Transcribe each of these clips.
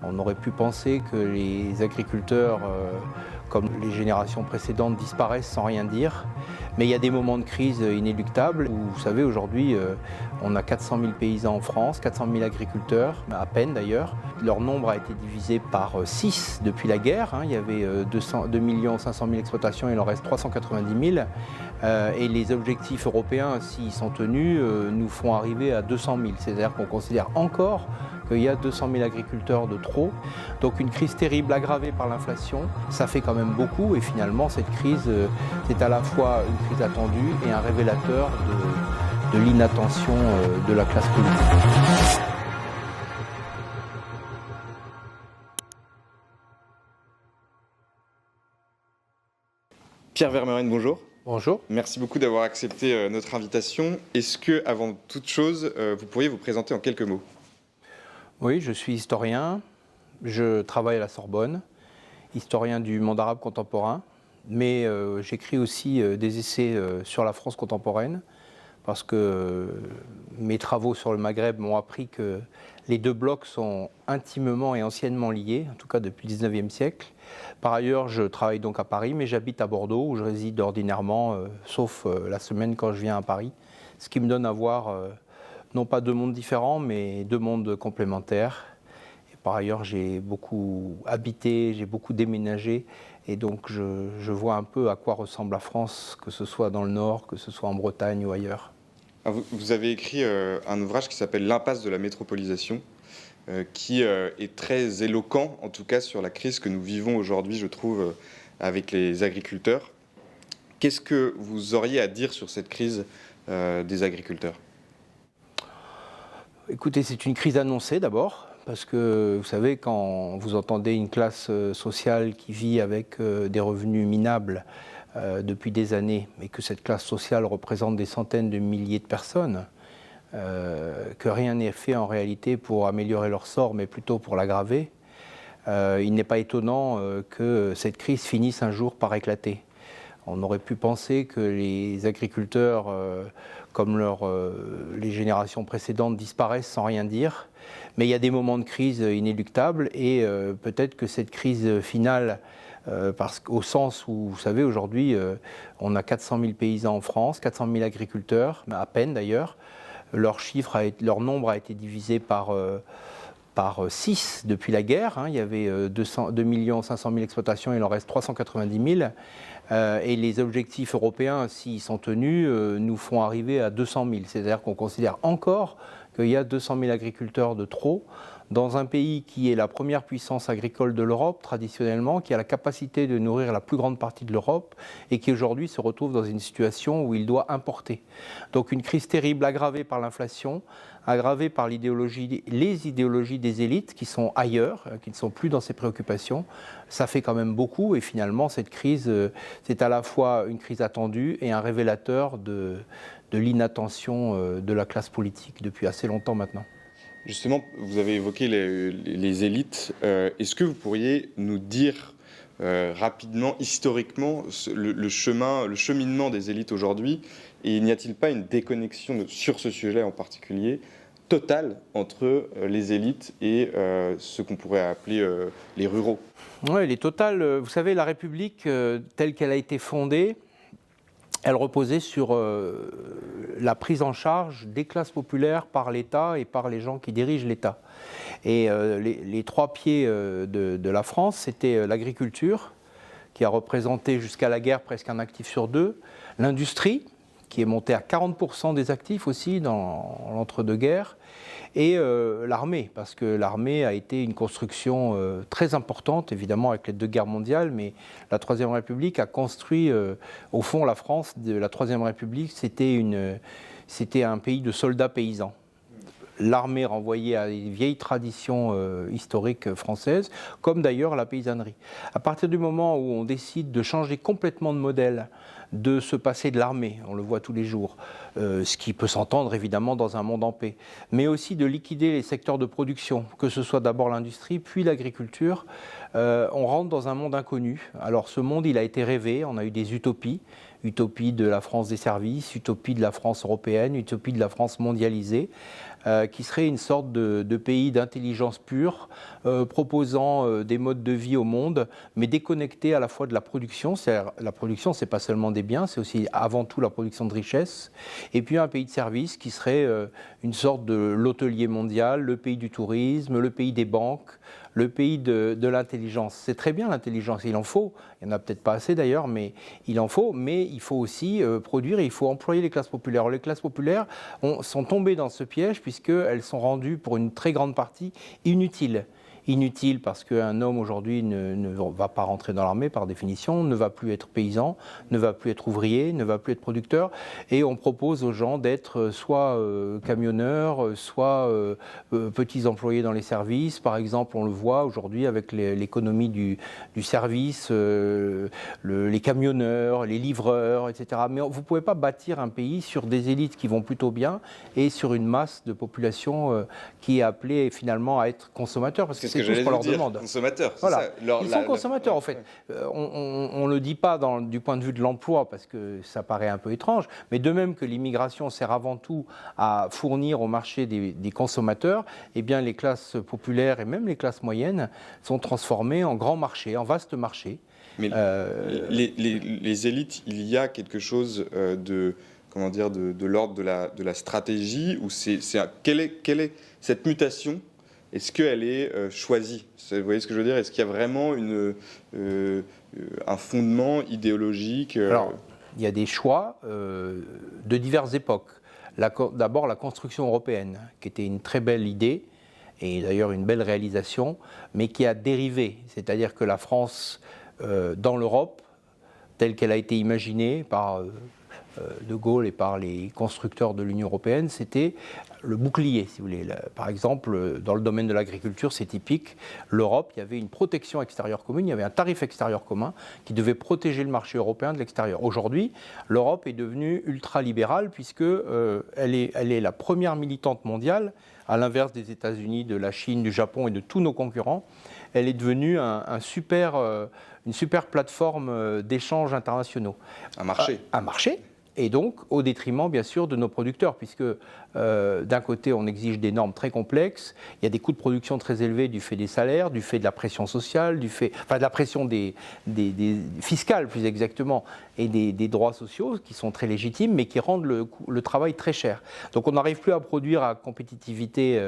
On aurait pu penser que les agriculteurs, comme les générations précédentes, disparaissent sans rien dire. Mais il y a des moments de crise inéluctables où, vous savez, aujourd'hui, on a 400 000 paysans en France, 400 000 agriculteurs, à peine d'ailleurs. Leur nombre a été divisé par 6 depuis la guerre. Il y avait 2 500 000 exploitations, il en reste 390 000. Et les objectifs européens, s'ils sont tenus, nous font arriver à 200 000. C'est-à-dire qu'on considère encore qu'il y a 200 000 agriculteurs de trop. Donc une crise terrible aggravée par l'inflation, ça fait quand même beaucoup. Et finalement, cette crise, c'est à la fois une crise attendue et un révélateur de l'inattention de la classe politique. Pierre Vermeuren, bonjour. Bonjour. Merci beaucoup d'avoir accepté notre invitation. Est-ce que, avant toute chose, vous pourriez vous présenter en quelques mots ? Oui, je suis historien, je travaille à la Sorbonne, historien du monde arabe contemporain, mais j'écris aussi des essais sur la France contemporaine, parce que mes travaux sur le Maghreb m'ont appris que les deux blocs sont intimement et anciennement liés, en tout cas depuis le 19e siècle. Par ailleurs, je travaille donc à Paris, mais j'habite à Bordeaux, où je réside ordinairement, sauf la semaine quand je viens à Paris, ce qui me donne à voir non pas deux mondes différents, mais deux mondes complémentaires. Et par ailleurs, j'ai beaucoup habité, j'ai beaucoup déménagé, et donc je vois un peu à quoi ressemble la France, que ce soit dans le Nord, que ce soit en Bretagne ou ailleurs. Vous avez écrit un ouvrage qui s'appelle « L'impasse de la métropolisation », qui est très éloquent, en tout cas, sur la crise que nous vivons aujourd'hui, je trouve, avec les agriculteurs. Qu'est-ce que vous auriez à dire sur cette crise des agriculteurs ? Écoutez, c'est une crise annoncée d'abord, parce que vous savez, quand vous entendez une classe sociale qui vit avec des revenus minables depuis des années, et que cette classe sociale représente des centaines de milliers de personnes, que rien n'est fait en réalité pour améliorer leur sort, mais plutôt pour l'aggraver, il n'est pas étonnant que cette crise finisse un jour par éclater. On aurait pu penser que les agriculteurs, comme les générations précédentes, disparaissent sans rien dire. Mais il y a des moments de crise inéluctables et peut-être que cette crise finale, au sens où, vous savez, aujourd'hui, on a 400 000 paysans en France, 400 000 agriculteurs, à peine d'ailleurs. Leur nombre a été divisé par 6 depuis la guerre. Il y avait 2 500 000 exploitations, il en reste 390 000. Et les objectifs européens, s'ils sont tenus, nous font arriver à 200 000. C'est-à-dire qu'on considère encore qu'il y a 200 000 agriculteurs de trop dans un pays qui est la première puissance agricole de l'Europe, traditionnellement, qui a la capacité de nourrir la plus grande partie de l'Europe et qui aujourd'hui se retrouve dans une situation où il doit importer. Donc une crise terrible aggravée par l'inflation, aggravée par les idéologies des élites qui sont ailleurs, qui ne sont plus dans ces préoccupations. Ça fait quand même beaucoup et finalement cette crise, c'est à la fois une crise attendue et un révélateur de l'inattention de la classe politique depuis assez longtemps maintenant. Justement, vous avez évoqué les élites. Est-ce que vous pourriez nous dire rapidement, historiquement, le cheminement des élites aujourd'hui ? Et n'y a-t-il pas une déconnexion sur ce sujet en particulier totale entre les élites et ce qu'on pourrait appeler les ruraux ? Oui, elle est totale. Vous savez, la République, telle qu'elle a été fondée, elle reposait sur la prise en charge des classes populaires par l'État et par les gens qui dirigent l'État. Et les trois pieds de la France, c'était l'agriculture, qui a représenté jusqu'à la guerre presque un actif sur deux, l'industrie, qui est montée à 40% des actifs aussi dans l'entre-deux-guerres, et l'armée, parce que l'armée a été une construction très importante, évidemment avec les deux guerres mondiales, mais la Troisième République a construit, au fond, la France de la Troisième République, c'était un pays de soldats paysans. L'armée renvoyait à des vieilles traditions historiques françaises, comme d'ailleurs la paysannerie. À partir du moment où on décide de changer complètement de modèle, de se passer de l'armée, on le voit tous les jours, ce qui peut s'entendre évidemment dans un monde en paix, mais aussi de liquider les secteurs de production, que ce soit d'abord l'industrie, puis l'agriculture. On rentre dans un monde inconnu. Alors ce monde, il a été rêvé, on a eu des utopies, utopie de la France des services, utopie de la France européenne, utopie de la France mondialisée, qui serait une sorte de pays d'intelligence pure, proposant des modes de vie au monde, mais déconnecté à la fois de la production. La production, c'est pas seulement des biens, c'est aussi avant tout la production de richesses. Et puis un pays de services qui serait une sorte de l'hôtelier mondial, le pays du tourisme, le pays des banques, le pays de l'intelligence. C'est très bien l'intelligence, il en faut. Il n'y en a peut-être pas assez d'ailleurs, mais il en faut. Mais il faut aussi produire et il faut employer les classes populaires. Alors, les classes populaires sont tombées dans ce piège puisqu'elles sont rendues pour une très grande partie inutiles. Inutile parce qu'un homme aujourd'hui ne va pas rentrer dans l'armée par définition, ne va plus être paysan, ne va plus être ouvrier, ne va plus être producteur. Et on propose aux gens d'être soit camionneurs, soit petits employés dans les services. Par exemple, on le voit aujourd'hui avec l'économie du service, les camionneurs, les livreurs, etc. Mais vous ne pouvez pas bâtir un pays sur des élites qui vont plutôt bien et sur une masse de population qui est appelée finalement à être consommateur. Parce que c'est tout ce qu'on leur demande. Consommateurs, voilà. Ils sont consommateurs en fait. On ne le dit pas du point de vue de l'emploi parce que ça paraît un peu étrange, mais de même que l'immigration sert avant tout à fournir au marché des consommateurs, eh bien les classes populaires et même les classes moyennes sont transformées en grands marchés, en vastes marchés. Mais les élites, il y a quelque chose de l'ordre de la stratégie ou quelle est cette mutation? Est-ce qu'elle est choisie? Vous voyez ce que je veux dire? Est-ce qu'il y a vraiment un fondement idéologique Alors, il y a des choix de diverses époques. D'abord, la construction européenne, qui était une très belle idée, et d'ailleurs une belle réalisation, mais qui a dérivé. C'est-à-dire que la France, dans l'Europe, telle qu'elle a été imaginée par De Gaulle et par les constructeurs de l'Union européenne, c'était le bouclier, si vous voulez. Par exemple, dans le domaine de l'agriculture, c'est typique. L'Europe, il y avait une protection extérieure commune, il y avait un tarif extérieur commun qui devait protéger le marché européen de l'extérieur. Aujourd'hui, l'Europe est devenue ultra-libérale puisqu'elle est la première militante mondiale, à l'inverse des États-Unis, de la Chine, du Japon et de tous nos concurrents. Elle est devenue une super plateforme d'échanges internationaux. Un marché. Un marché. Et donc, au détriment, bien sûr, de nos producteurs, puisque d'un côté, on exige des normes très complexes, il y a des coûts de production très élevés du fait des salaires, du fait de la pression sociale, de la pression fiscale, plus exactement, et des droits sociaux qui sont très légitimes, mais qui rendent le travail très cher. Donc, on n'arrive plus à produire à compétitivité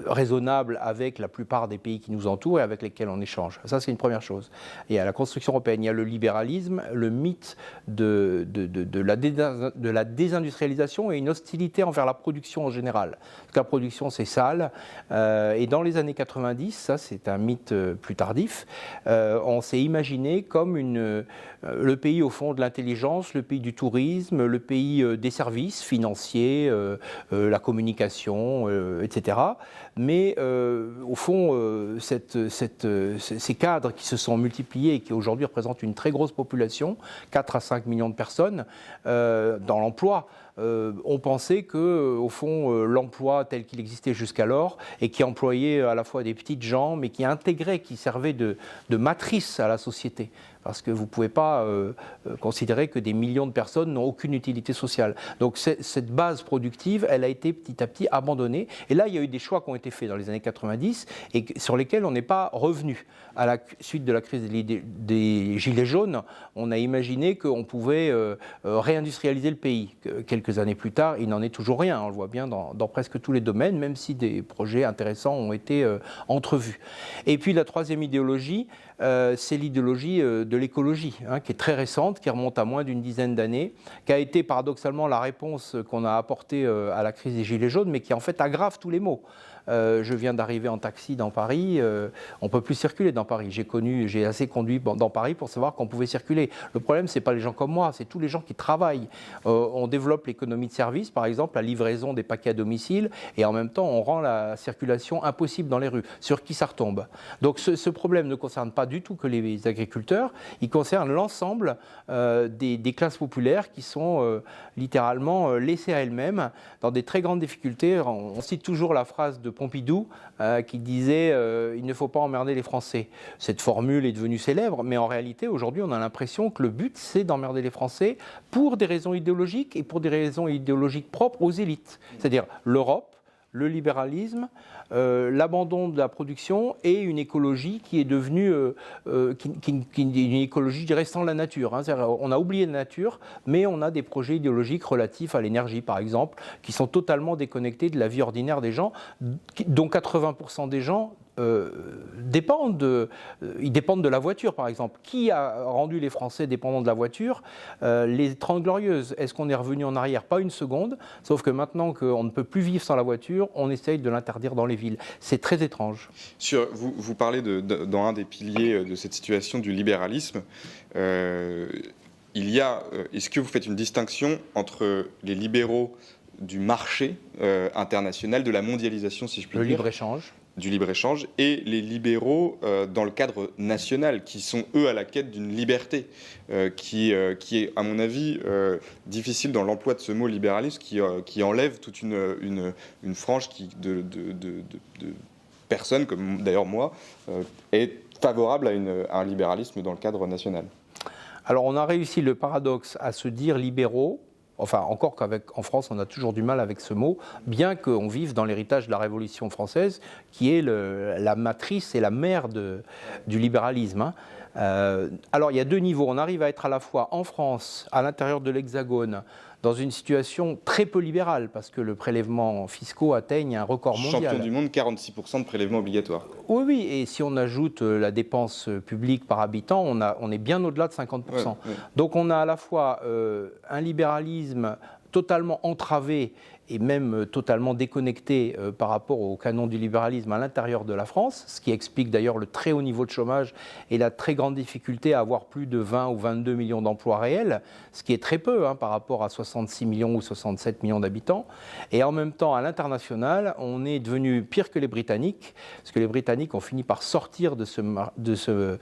raisonnable avec la plupart des pays qui nous entourent et avec lesquels on échange. Ça, c'est une première chose. Et à la construction européenne, il y a le libéralisme, le mythe de la désindustrialisation et une hostilité envers la production en général. Parce que la production, c'est sale. Et dans les années 90, ça c'est un mythe plus tardif, on s'est imaginé comme le pays au fond de l'intelligence, le pays du tourisme, le pays des services financiers, la communication, etc. Mais au fond, ces cadres qui se sont multipliés et qui aujourd'hui représentent une très grosse population, 4 à 5 millions de personnes, dans l'emploi, on pensait que, au fond, l'emploi tel qu'il existait jusqu'alors et qui employait à la fois des petites gens, mais qui intégrait, qui servait de matrice à la société. Parce que vous ne pouvez pas considérer que des millions de personnes n'ont aucune utilité sociale. Donc cette base productive, elle a été petit à petit abandonnée. Et là, il y a eu des choix qui ont été faits dans les années 90 et sur lesquels on n'est pas revenu. À la suite de la crise des Gilets jaunes, on a imaginé qu'on pouvait réindustrialiser le pays. Quelques années plus tard, il n'en est toujours rien. On le voit bien dans presque tous les domaines, même si des projets intéressants ont été entrevus. Et puis la troisième idéologie, c'est l'idéologie de l'écologie, qui est très récente, qui remonte à moins d'une dizaine d'années, qui a été paradoxalement la réponse qu'on a apportée à la crise des Gilets jaunes, mais qui en fait aggrave tous les maux. Je viens d'arriver en taxi dans Paris. On ne peut plus circuler dans Paris. J'ai assez conduit dans Paris pour savoir qu'on pouvait circuler. Le problème, ce n'est pas les gens comme moi, c'est tous les gens qui travaillent. On développe l'économie de service, par exemple, la livraison des paquets à domicile, et en même temps, on rend la circulation impossible dans les rues. Sur qui ça retombe? Donc ce problème ne concerne pas du tout que les agriculteurs, il concerne l'ensemble des classes populaires qui sont littéralement laissées à elles-mêmes dans des très grandes difficultés. On cite toujours la phrase de Pompidou qui disait « il ne faut pas emmerder les Français ». Cette formule est devenue célèbre, mais en réalité, aujourd'hui, on a l'impression que le but, c'est d'emmerder les Français pour des raisons idéologiques et pour des raisons idéologiques propres aux élites. C'est-à-dire l'Europe, le libéralisme, l'abandon de la production et une écologie qui est devenue une écologie, je dirais, sans la nature. On a oublié la nature, mais on a des projets idéologiques relatifs à l'énergie, par exemple, qui sont totalement déconnectés de la vie ordinaire des gens, dont 80% des gens dépendent de la voiture, par exemple. Qui a rendu les Français dépendants de la voiture? Les 30 Glorieuses. Est-ce qu'on est revenu en arrière? Pas une seconde, sauf que maintenant qu'on ne peut plus vivre sans la voiture, on essaye de l'interdire dans les villes. C'est très étrange. Vous parlez dans un des piliers de cette situation du libéralisme. Est-ce que vous faites une distinction entre les libéraux du marché international, de la mondialisation, si je puis dire, le libre-échange, du libre-échange, et les libéraux dans le cadre national, qui sont eux à la quête d'une liberté, qui est, à mon avis, difficile dans l'emploi de ce mot libéralisme, qui enlève toute une frange de personnes, comme d'ailleurs moi, est favorable à un libéralisme dans le cadre national. Alors on a réussi le paradoxe à se dire libéraux. Enfin, encore qu'en France, on a toujours du mal avec ce mot, bien qu'on vive dans l'héritage de la Révolution française, qui est la matrice et la mère du libéralisme. Alors, il y a deux niveaux. On arrive à être à la fois en France, à l'intérieur de l'Hexagone, dans une situation très peu libérale, parce que le prélèvement fiscaux atteigne un record mondial. Champion du monde, 46% de prélèvements obligatoires. Oui, et si on ajoute la dépense publique par habitant, on est bien au-delà de 50%. Ouais. Donc on a à la fois un libéralisme totalement entravé et même totalement déconnecté par rapport au canon du libéralisme à l'intérieur de la France, ce qui explique d'ailleurs le très haut niveau de chômage et la très grande difficulté à avoir plus de 20 ou 22 millions d'emplois réels, ce qui est très peu par rapport à 66 millions ou 67 millions d'habitants. Et en même temps, à l'international, on est devenu pire que les Britanniques, parce que les Britanniques ont fini par sortir de ce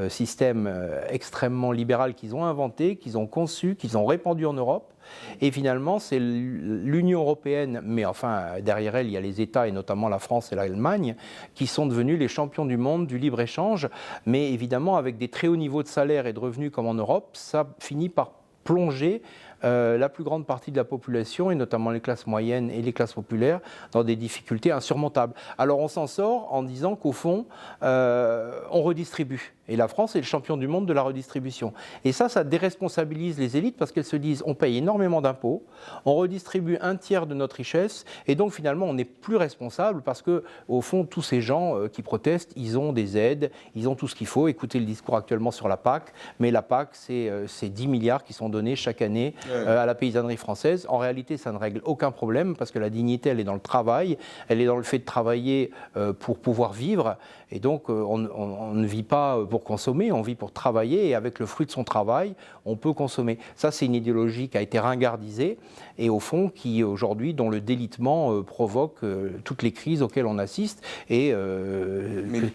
système extrêmement libéral qu'ils ont inventé, qu'ils ont conçu, qu'ils ont répandu en Europe. Et finalement, c'est l'Union européenne, mais enfin, derrière elle, il y a les États, et notamment la France et l'Allemagne, qui sont devenus les champions du monde du libre-échange. Mais évidemment, avec des très hauts niveaux de salaire et de revenus comme en Europe, ça finit par plonger la plus grande partie de la population, et notamment les classes moyennes et les classes populaires, dans des difficultés insurmontables. Alors on s'en sort en disant qu'au fond, on redistribue. Et la France est le champion du monde de la redistribution. Et ça déresponsabilise les élites parce qu'elles se disent on paye énormément d'impôts, on redistribue un tiers de notre richesse, et donc finalement on n'est plus responsable parce qu'au fond, tous ces gens qui protestent, ils ont des aides, ils ont tout ce qu'il faut. Écoutez le discours actuellement sur la PAC, mais la PAC, c'est 10 milliards qui sont donnés chaque année à la paysannerie française. En réalité, ça ne règle aucun problème parce que la dignité, elle est dans le travail, elle est dans le fait de travailler pour pouvoir vivre. Et donc, on ne vit pas pour consommer, on vit pour travailler, et avec le fruit de son travail, on peut consommer. Ça, c'est une idéologie qui a été ringardisée, et au fond, qui aujourd'hui, dont le délitement provoque toutes les crises auxquelles on assiste, et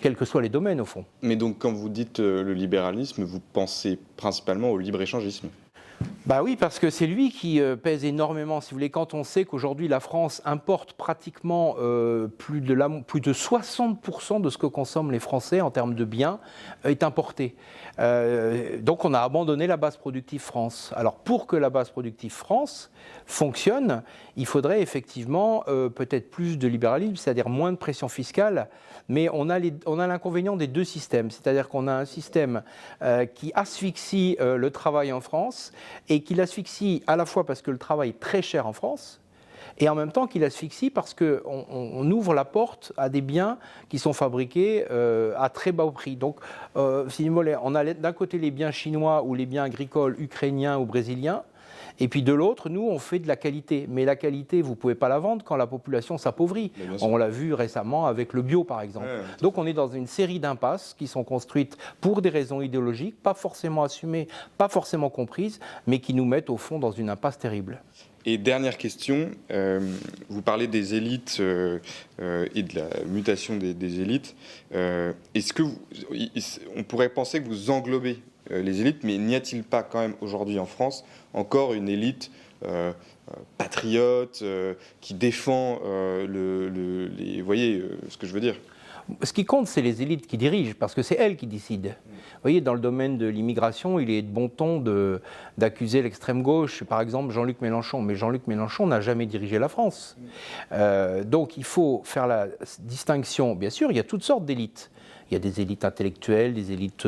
quels que soient les domaines, au fond. Mais donc, quand vous dites le libéralisme, vous pensez principalement au libre-échangisme? Bah oui, parce que c'est lui qui pèse énormément, si vous voulez. Quand on sait qu'aujourd'hui la France importe pratiquement plus de 60% de ce que consomment les Français en termes de biens est importé. Donc on a abandonné la base productive France. Alors pour que la base productive France fonctionne, il faudrait effectivement peut-être plus de libéralisme, c'est-à-dire moins de pression fiscale. Mais on a l'inconvénient des deux systèmes, c'est-à-dire qu'on a un système qui asphyxie le travail en France, et qui l'asphyxie à la fois parce que le travail est très cher en France, et en même temps qu'il asphyxie parce qu'on ouvre la porte à des biens qui sont fabriqués à très bas prix. Donc, si vous voulez, on a d'un côté les biens chinois ou les biens agricoles ukrainiens ou brésiliens, Et puis de l'autre, nous, on fait de la qualité. Mais la qualité, vous ne pouvez pas la vendre quand la population s'appauvrit. On l'a vu récemment avec le bio, par exemple. Donc on est dans une série d'impasses qui sont construites pour des raisons idéologiques, pas forcément assumées, pas forcément comprises, mais qui nous mettent au fond dans une impasse terrible. Et dernière question, vous parlez des élites et de la mutation des élites. Est-ce que on pourrait penser que vous englobez les élites, mais n'y a-t-il pas quand même aujourd'hui en France encore une élite patriote qui défend vous voyez ce que je veux dire? Ce qui compte, c'est les élites qui dirigent, parce que c'est elles qui décident. Vous voyez, dans le domaine de l'immigration, il est de bon ton d'accuser l'extrême gauche, par exemple Jean-Luc Mélenchon. Mais Jean-Luc Mélenchon n'a jamais dirigé la France. Donc il faut faire la distinction. Bien sûr, il y a toutes sortes d'élites. Il y a des élites intellectuelles, des élites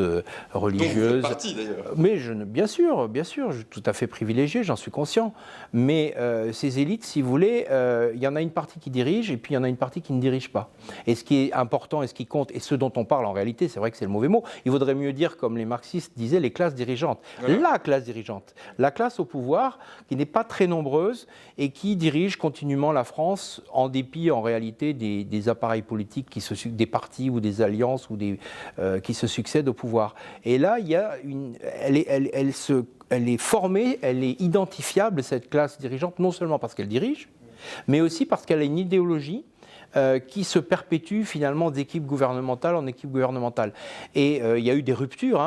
religieuses. Dont vous faites partie, d'ailleurs. Mais bien sûr, je suis tout à fait privilégié, j'en suis conscient. Mais ces élites, si vous voulez, il y en a une partie qui dirige et puis il y en a une partie qui ne dirige pas. Et ce qui est important et ce qui compte, et ce dont on parle en réalité, c'est vrai que c'est le mauvais mot, il vaudrait mieux dire, comme les marxistes disaient, les classes dirigeantes. Voilà. La classe dirigeante, la classe au pouvoir, qui n'est pas très nombreuse et qui dirige continuellement la France en dépit, en réalité, des appareils politiques, des partis ou des alliances qui se succèdent au pouvoir. Et là, il y a elle est formée, elle est identifiable, cette classe dirigeante, non seulement parce qu'elle dirige, mais aussi parce qu'elle a une idéologie qui se perpétue finalement d'équipe gouvernementale en équipe gouvernementale. Et il y a eu des ruptures,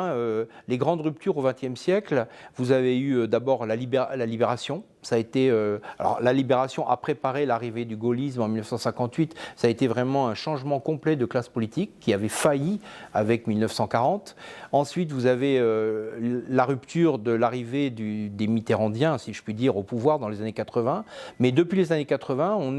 les grandes ruptures au XXe siècle. Vous avez eu d'abord la libération. Ça a été, alors la libération a préparé l'arrivée du gaullisme en 1958. Ça a été vraiment un changement complet de classe politique qui avait failli avec 1940. Ensuite, vous avez la rupture de l'arrivée des Mitterrandiens, si je puis dire, au pouvoir dans les années 80. Mais depuis les années 80,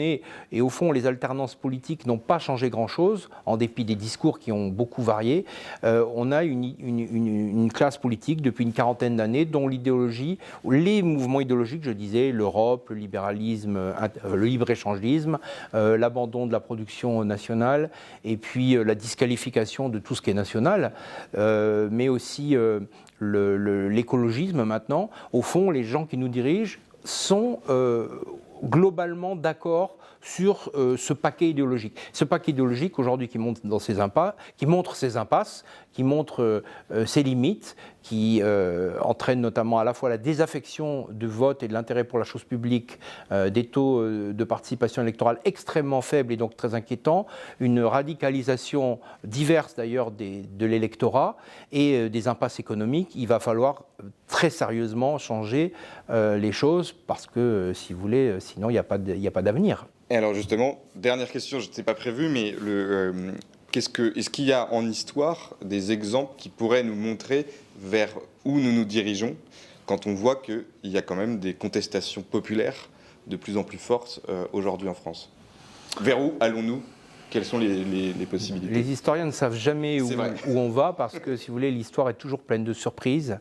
et au fond, les alternances politiques n'ont pas changé grand-chose, en dépit des discours qui ont beaucoup varié. On a une classe politique depuis une quarantaine d'années dont l'idéologie, les mouvements idéologiques, je disais, l'Europe, le libéralisme, le libre-échangisme, l'abandon de la production nationale et puis la disqualification de tout ce qui est national, mais aussi l'écologisme maintenant. Au fond, les gens qui nous dirigent sont globalement d'accord sur ce paquet idéologique. Ce paquet idéologique aujourd'hui qui montre ses impasses, qui montre ses limites, qui entraîne notamment à la fois la désaffection du vote et de l'intérêt pour la chose publique, des taux de participation électorale extrêmement faibles et donc très inquiétants, une radicalisation diverse d'ailleurs de l'électorat et des impasses économiques. Il va falloir très sérieusement changer les choses parce que, si vous voulez, sinon il n'y a pas d'avenir. Et alors justement, dernière question, je ne t'ai pas prévu, mais est-ce qu'il y a en histoire des exemples qui pourraient nous montrer vers où nous nous dirigeons quand on voit qu'il y a quand même des contestations populaires de plus en plus fortes aujourd'hui en France? Vers où allons-nous? Quelles sont les possibilités? Les historiens ne savent jamais où on va parce que, si vous voulez, l'histoire est toujours pleine de surprises.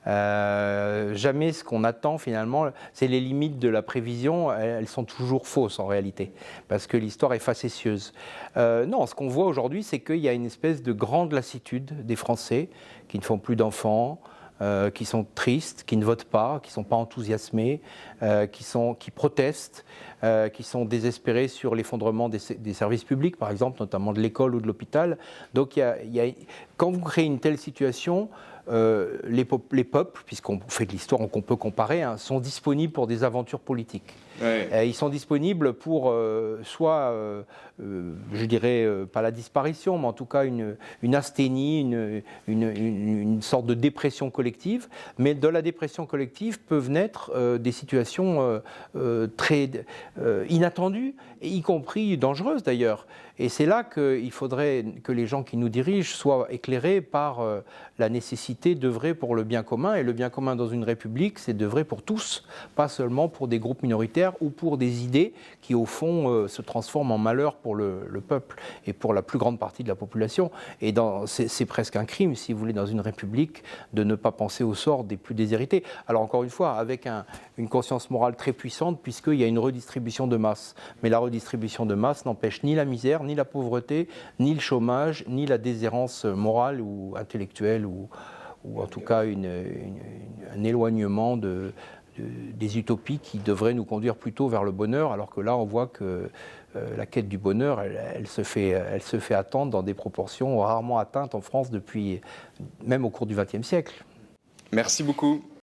Jamais ce qu'on attend finalement, c'est les limites de la prévision, elles sont toujours fausses en réalité, parce que l'histoire est facétieuse. Non, ce qu'on voit aujourd'hui, c'est qu'il y a une espèce de grande lassitude des Français qui ne font plus d'enfants, qui sont tristes, qui ne votent pas, qui ne sont pas enthousiasmés, qui protestent, qui sont désespérés sur l'effondrement des services publics, par exemple, notamment de l'école ou de l'hôpital. Donc quand vous créez une telle situation, les peuples, puisqu'on fait de l'histoire, qu'on peut comparer, sont disponibles pour des aventures politiques. Ouais. Ils sont disponibles pour soit, je dirais, pas la disparition, mais en tout cas une asthénie, une sorte de dépression collective. Mais de la dépression collective peuvent naître des situations très inattendues, y compris dangereuses d'ailleurs. Et c'est là qu'il faudrait que les gens qui nous dirigent soient éclairés par la nécessité d'œuvrer pour le bien commun. Et le bien commun dans une république, c'est d'œuvrer pour tous, pas seulement pour des groupes minoritaires ou pour des idées qui, au fond, se transforment en malheur pour le peuple et pour la plus grande partie de la population. Et c'est presque un crime, si vous voulez, dans une république, de ne pas penser au sort des plus déshérités. Alors, encore une fois, avec une conscience morale très puissante, puisqu'il y a une redistribution de masse. Mais la redistribution de masse n'empêche ni la misère, ni la pauvreté, ni le chômage, ni la déshérence morale ou intellectuelle, ou en tout cas un éloignement des utopies qui devraient nous conduire plutôt vers le bonheur, alors que là, on voit que la quête du bonheur, elle se fait attendre dans des proportions rarement atteintes en France depuis, même au cours du XXe siècle. Merci beaucoup.